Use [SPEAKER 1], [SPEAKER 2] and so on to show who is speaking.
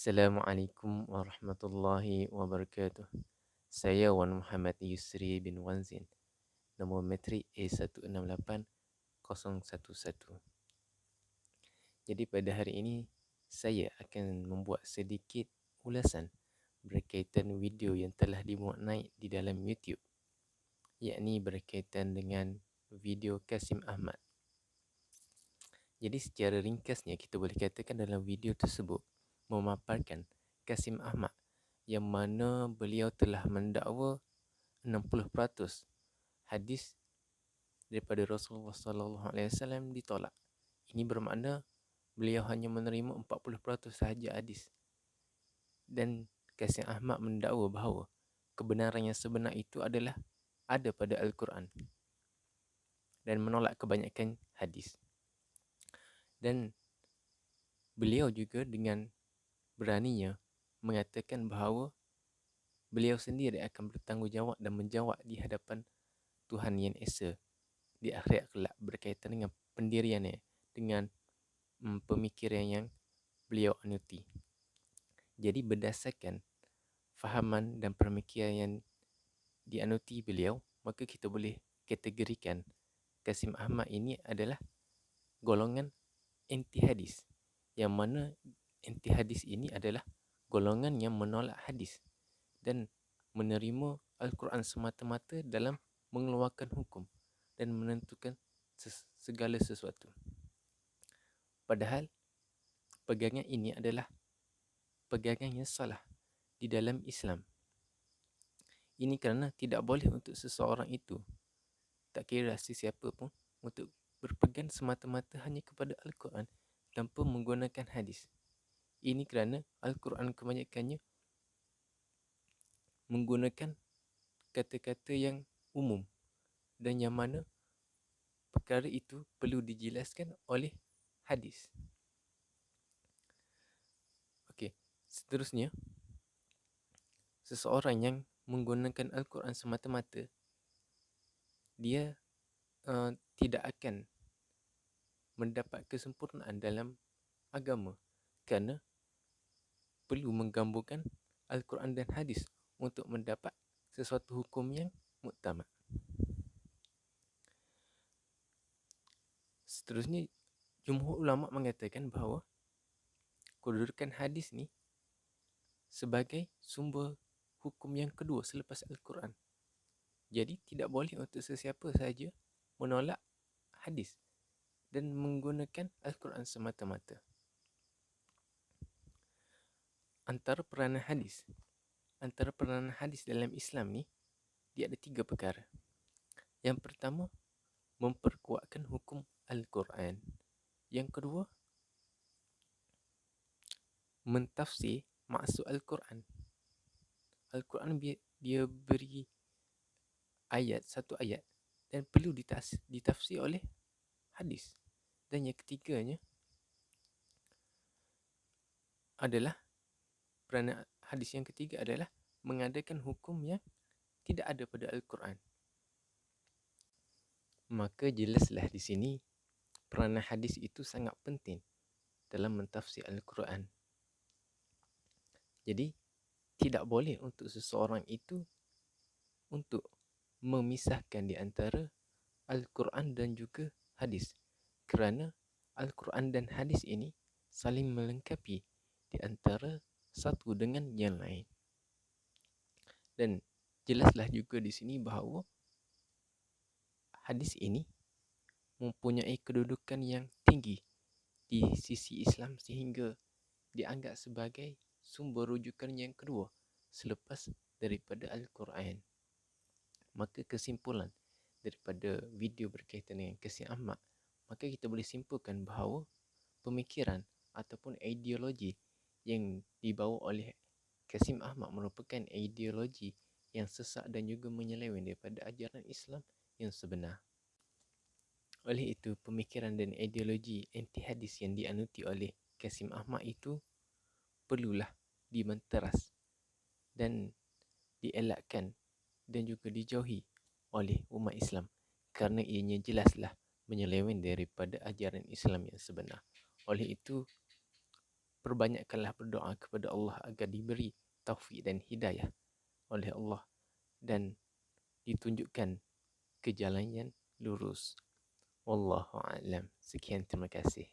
[SPEAKER 1] Assalamualaikum warahmatullahi wabarakatuh. Saya Wan Muhammad Yusri bin Wanzin. Nombor metrik A168011. Jadi pada hari ini saya akan membuat sedikit ulasan berkaitan video yang telah dimuat naik di dalam YouTube, yakni berkaitan dengan video Kasim Ahmad. Jadi secara ringkasnya kita boleh katakan dalam video tersebut memaparkan Kasim Ahmad yang mana beliau telah mendakwa 60% hadis daripada Rasulullah SAW ditolak. Ini bermakna beliau hanya menerima 40% sahaja hadis. Dan Kasim Ahmad mendakwa bahawa kebenaran yang sebenar itu adalah ada pada Al-Quran dan menolak kebanyakan hadis. Dan beliau juga dengan beraninya mengatakan bahawa beliau sendiri akan bertanggungjawab dan menjawab di hadapan Tuhan Yang Esa di akhirat kelak berkaitan dengan pendiriannya, dengan pemikiran yang beliau anuti. Jadi berdasarkan fahaman dan pemikiran yang dianuti beliau, maka kita boleh kategorikan Kasim Ahmad ini adalah golongan anti hadis, yang mana anti hadis ini adalah golongan yang menolak hadis dan menerima Al-Quran semata-mata dalam mengeluarkan hukum dan menentukan segala sesuatu. Padahal pegangan ini adalah pegangan yang salah di dalam Islam. Ini kerana tidak boleh untuk seseorang itu, tak kira sesiapa pun, untuk berpegang semata-mata hanya kepada Al-Quran tanpa menggunakan hadis. Ini kerana Al-Quran kebanyakannya menggunakan kata-kata yang umum dan yang mana perkara itu perlu dijelaskan oleh hadis. Okey, seterusnya, seseorang yang menggunakan Al-Quran semata-mata, dia tidak akan mendapat kesempurnaan dalam agama kerana perlu menggabungkan Al-Quran dan hadis untuk mendapat sesuatu hukum yang muktamad. Seterusnya, jumhur ulama mengatakan bahawa kedudukan hadis ni sebagai sumber hukum yang kedua selepas Al-Quran. Jadi tidak boleh untuk sesiapa sahaja menolak hadis dan menggunakan Al-Quran semata-mata. Antara peranan hadis dalam Islam ni, dia ada 3 perkara. Yang pertama, memperkuatkan hukum Al-Quran. Yang kedua, mentafsir maksud Al-Quran. Al-Quran dia beri satu ayat dan perlu ditafsir oleh hadis. Dan yang ketiganya adalah peranan hadis yang ketiga adalah mengadakan hukum yang tidak ada pada Al-Quran. Maka jelaslah di sini peranan hadis itu sangat penting dalam mentafsir Al-Quran. Jadi tidak boleh untuk seseorang itu untuk memisahkan di antara Al-Quran dan juga hadis, kerana Al-Quran dan hadis ini saling melengkapi di antara satu dengan yang lain. Dan jelaslah juga di sini bahawa hadis ini mempunyai kedudukan yang tinggi di sisi Islam sehingga dianggap sebagai sumber rujukan yang kedua selepas daripada Al-Quran. Maka kesimpulan daripada video berkaitan dengan Kasim Ahmad, maka kita boleh simpulkan bahawa pemikiran ataupun ideologi yang dibawa oleh Kasim Ahmad merupakan ideologi yang sesat dan juga menyeleweng daripada ajaran Islam yang sebenar. Oleh itu, pemikiran dan ideologi anti hadis yang dianuti oleh Kasim Ahmad itu perlulah dimenteras dan dielakkan dan juga dijauhi oleh umat Islam kerana ianya jelaslah menyeleweng daripada ajaran Islam yang sebenar. Oleh itu, perbanyakkanlah berdoa kepada Allah agar diberi taufik dan hidayah oleh Allah dan ditunjukkan ke jalan yang lurus. Wallahu a'lam. Sekian, terima kasih.